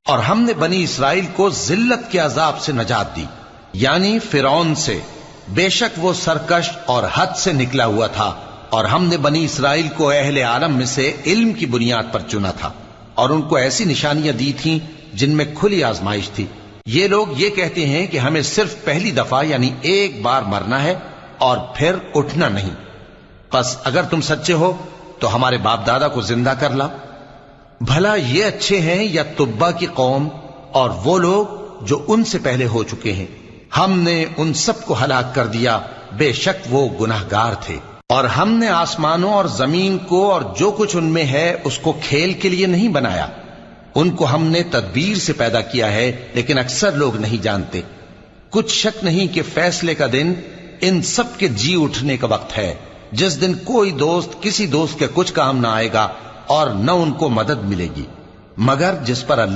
اور ہم نے بنی اسرائیل کو ذلت کے عذاب سے نجات دی، یعنی فرعون سے، بے شک وہ سرکش اور حد سے نکلا ہوا تھا، اور ہم نے بنی اسرائیل کو اہل عالم میں سے علم کی بنیاد پر چنا تھا، اور ان کو ایسی نشانیاں دی تھیں جن میں کھلی آزمائش تھی۔ یہ لوگ یہ کہتے ہیں کہ ہمیں صرف پہلی دفعہ یعنی ایک بار مرنا ہے اور پھر اٹھنا نہیں، پس اگر تم سچے ہو تو ہمارے باپ دادا کو زندہ کر لا۔ بھلا یہ اچھے ہیں یا تبا کی قوم اور وہ لوگ جو ان سے پہلے ہو چکے ہیں؟ ہم نے ان سب کو ہلاک کر دیا، بے شک وہ گناہگار تھے۔ اور ہم نے آسمانوں اور زمین کو اور جو کچھ ان میں ہے اس کو کھیل کے لیے نہیں بنایا، ان کو ہم نے تدبیر سے پیدا کیا ہے، لیکن اکثر لوگ نہیں جانتے۔ کچھ شک نہیں کہ فیصلے کا دن ان سب کے جی اٹھنے کا وقت ہے، جس دن کوئی دوست کسی دوست کے کچھ کام نہ آئے گا اور نہ ان کو مدد ملے گی، مگر جس پر اللہ